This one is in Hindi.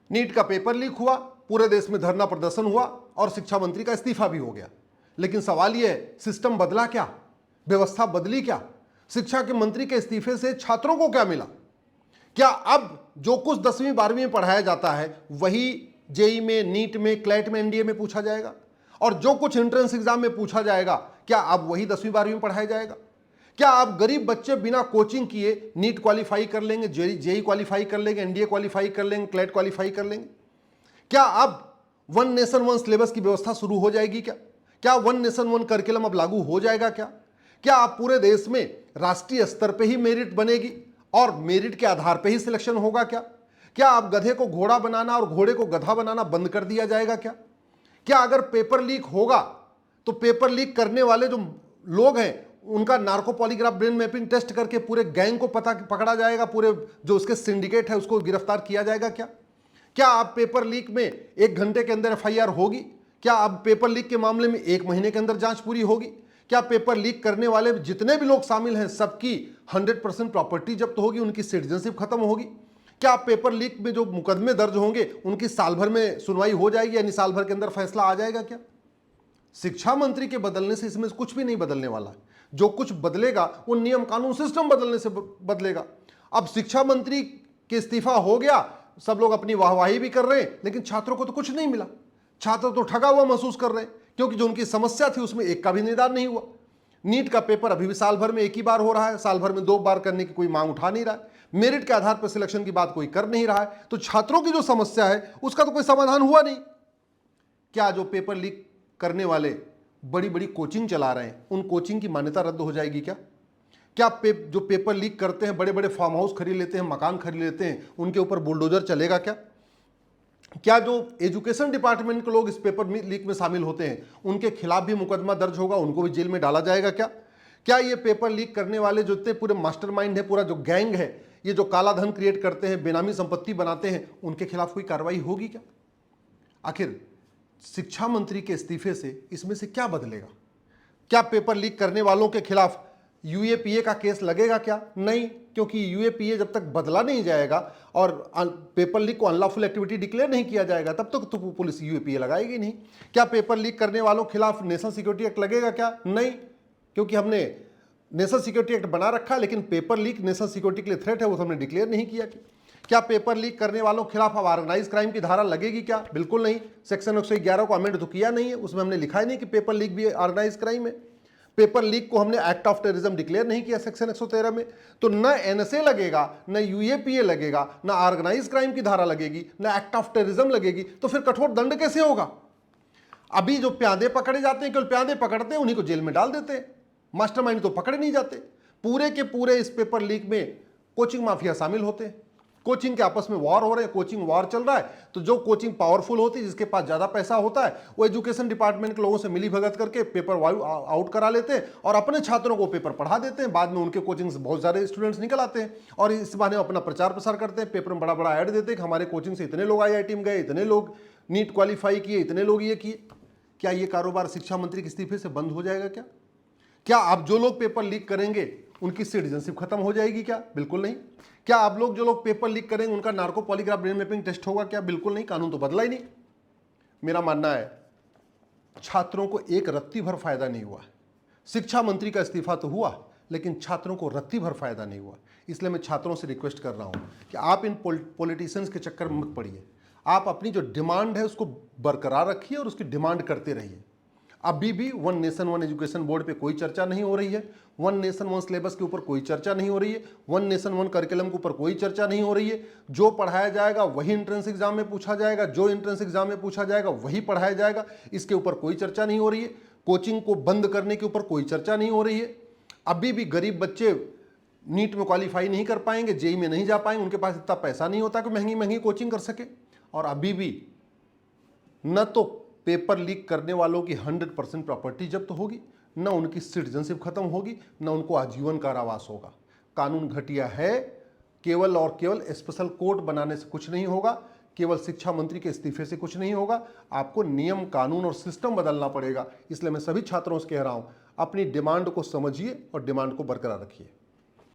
नीट का पेपर लीक हुआ, पूरे देश में धरना प्रदर्शन हुआ और शिक्षा मंत्री का इस्तीफा भी हो गया। लेकिन सवाल यह है, सिस्टम बदला क्या? व्यवस्था बदली क्या? शिक्षा के मंत्री के इस्तीफे से छात्रों को क्या मिला? क्या अब जो कुछ 10वीं 12वीं में पढ़ाया जाता है वही जेई में, नीट में, क्लैट में, एनडीए में पूछा जाएगा? और जो कुछ एंट्रेंस एग्जाम में पूछा जाएगा क्या अब वही 10वीं 12वीं में पढ़ाया जाएगा? क्या अब गरीब बच्चे बिना कोचिंग किए नीट क्वालिफाई कर लेंगे, जेई क्वालिफाई कर लेंगे, एनडीए क्वालिफाई कर लेंगे, क्लैट क्वालिफाई कर लेंगे? क्या अब वन नेशन वन सिलेबस की व्यवस्था शुरू हो जाएगी? क्या वन नेशन वन करिकुलम अब लागू हो जाएगा? क्या अब पूरे देश में राष्ट्रीय स्तर पे ही मेरिट बनेगी और मेरिट के आधार पे ही सिलेक्शन होगा? क्या अब गधे को घोड़ा बनाना और घोड़े को गधा बनाना बंद कर दिया जाएगा? क्या अगर पेपर लीक होगा तो पेपर लीक करने वाले जो लोग हैं उनका narco polygraph brain mapping test करके पूरे गैंग को पकड़ा जाएगा, पूरे जो उसके सिंडिकेट है उसको गिरफ्तार किया जाएगा? क्या अब पेपर लीक में 1 घंटे के अंदर एफआईआर होगी? क्या अब पेपर लीक के मामले में 1 महीने के अंदर जांच पूरी होगी? क्या पेपर लीक करने वाले जितने भी लोग शामिल हैं सबकी 100% प्रॉपर्टी जब्त होगी, उनकी सिटीजनशिप खत्म होगी? क्या पेपर लीक में जो मुकदमे दर्ज होंगे उनकी साल भर में सुनवाई हो जाएगी, यानी साल भर के अंदर फैसला आ जाएगा? शिक्षा मंत्री के बदलने से इसमें कुछ भी नहीं बदलने वाला है। जो कुछ बदलेगा वो नियम कानून सिस्टम बदलने से बदलेगा। अब शिक्षा मंत्री के इस्तीफा हो गया, सब लोग अपनी वाहवाही भी कर रहे हैं, लेकिन छात्रों को तो कुछ नहीं मिला। छात्र तो ठगा हुआ महसूस कर रहे हैं, क्योंकि जो उनकी समस्या थी उसमें एक का भी निदान नहीं हुआ। नीट का पेपर अभी भी साल भर में 1 ही बार हो रहा है, साल भर में 2 बार करने की कोई मांग उठा नहीं रहा है। मेरिट के आधार पर सिलेक्शन की बात कोई कर नहीं रहा है। तो छात्रों की जो समस्या है उसका तो कोई समाधान हुआ नहीं। क्या जो पेपर लीक करने वाले बड़ी बड़ी कोचिंग चला रहे हैं उन कोचिंग की मान्यता रद्द हो जाएगी? क्या जो पेपर लीक करते हैं, बड़े बड़े फार्म हाउस खरीद लेते हैं, मकान खरीद लेते हैं, उनके ऊपर बुलडोजर चलेगा? क्या जो एजुकेशन डिपार्टमेंट के लोग इस पेपर लीक में शामिल होते हैं उनके खिलाफ भी मुकदमा दर्ज होगा, उनको भी जेल में डाला जाएगा? क्या ये पेपर लीक करने वाले जो इतने पूरे मास्टरमाइंड है, पूरा जो गैंग है, ये जो काला धन क्रिएट करते हैं, बेनामी संपत्ति बनाते हैं, उनके खिलाफ कोई कार्रवाई होगी? आखिर शिक्षा मंत्री के इस्तीफे से इसमें से क्या बदलेगा? क्या पेपर लीक करने वालों के खिलाफ यूएपीए का केस लगेगा? नहीं, क्योंकि यूएपीए जब तक बदला नहीं जाएगा और पेपर लीक को अनलॉफुल एक्टिविटी डिक्लेयर नहीं किया जाएगा तब तक तो पुलिस यूएपीए लगाएगी नहीं। क्या पेपर लीक करने वालों के खिलाफ नेशनल सिक्योरिटी एक्ट लगेगा? नहीं, क्योंकि हमने नेशनल सिक्योरिटी एक्ट बना रखा, लेकिन पेपर लीक नेशनल सिक्योरिटी के लिए थ्रेट है, वो हमने डिक्लेयर नहीं किया। क्या पेपर लीक करने वालों के खिलाफ अब ऑर्गेनाइज क्राइम की धारा लगेगी? बिल्कुल नहीं। सेक्शन 111 को अमेंड तो किया नहीं है, उसमें हमने लिखा ही नहीं कि पेपर लीक भी ऑर्गेनाइज क्राइम है। पेपर लीक को हमने एक्ट ऑफ टेररिज्म डिक्लेयर नहीं किया सेक्शन 113 में। तो न एनएसए लगेगा, न यूएपीए लगेगा, न ऑर्गेनाइज क्राइम की धारा लगेगी, न एक्ट ऑफ टेररिज्म लगेगी, तो फिर कठोर दंड कैसे होगा? अभी जो प्यादे पकड़े जाते हैं, केवल प्यादे पकड़ते हैं, उन्हीं को जेल में डाल देते हैं, मास्टरमाइंड तो पकड़े नहीं जाते। पूरे के पूरे इस पेपर लीक में कोचिंग माफिया शामिल होते हैं। कोचिंग के आपस में वॉर हो रहे हैं, कोचिंग वॉर चल रहा है। तो जो कोचिंग पावरफुल होती है, जिसके पास ज्यादा पैसा होता है, वो एजुकेशन डिपार्टमेंट के लोगों से मिली भगत करके पेपर आउट करा लेते हैं और अपने छात्रों को पेपर पढ़ा देते हैं। बाद में उनके कोचिंग से बहुत सारे स्टूडेंट्स निकल आते हैं और इस बहाने अपना प्रचार प्रसार करते हैं, पेपर में बड़ा बड़ा ऐड देते हैं कि हमारे कोचिंग से इतने लोग IIT में गए, इतने लोग नीट क्वालिफाई किए, इतने लोग ये किए। क्या ये कारोबार शिक्षा मंत्री के इस्तीफे से बंद हो जाएगा? क्या अब जो लोग पेपर लीक करेंगे उनकी सिटीजनशिप खत्म हो जाएगी? बिल्कुल नहीं। क्या आप लोग जो लोग पेपर लीक करेंगे उनका narco polygraph brain mapping test होगा? बिल्कुल नहीं। कानून तो बदला ही नहीं। मेरा मानना है छात्रों को एक रत्ती भर फायदा नहीं हुआ। शिक्षा मंत्री का इस्तीफा तो हुआ, लेकिन छात्रों को रत्ती भर फायदा नहीं हुआ। इसलिए मैं छात्रों से रिक्वेस्ट कर रहा हूं कि आप इन पॉलिटिशियंस के चक्कर में मत पड़िए। आप अपनी जो डिमांड है उसको बरकरार रखिए और उसकी डिमांड करते रहिए। अभी भी one nation one education board पे कोई चर्चा नहीं हो रही है, वन नेशन वन सिलेबस के ऊपर कोई चर्चा नहीं हो रही है, वन नेशन वन करिकुलम के ऊपर कोई चर्चा नहीं हो रही है। जो पढ़ाया जाएगा वही एंट्रेंस एग्जाम में पूछा जाएगा, जो एंट्रेंस एग्जाम में पूछा जाएगा वही पढ़ाया जाएगा। इसके ऊपर कोई चर्चा नहीं हो रही है। कोचिंग को बंद करने के ऊपर कोई चर्चा नहीं हो रही है। अभी भी गरीब बच्चे नीट में क्वालिफाई नहीं कर पाएंगे, जेई में नहीं जा पाएंगे, उनके पास इतना पैसा नहीं होता कि महंगी महंगी कोचिंग कर सके। और अभी भी न तो पेपर लीक करने वालों की 100% प्रॉपर्टी जब्त होगी, न उनकी सिटीजनशिप खत्म होगी, न उनको आजीवन कारावास होगा। कानून घटिया है। केवल और केवल स्पेशल कोर्ट बनाने से कुछ नहीं होगा, केवल शिक्षा मंत्री के इस्तीफे से कुछ नहीं होगा। आपको नियम कानून और सिस्टम बदलना पड़ेगा। इसलिए मैं सभी छात्रों से कह रहा हूं, अपनी डिमांड को समझिए और डिमांड को बरकरार रखिए।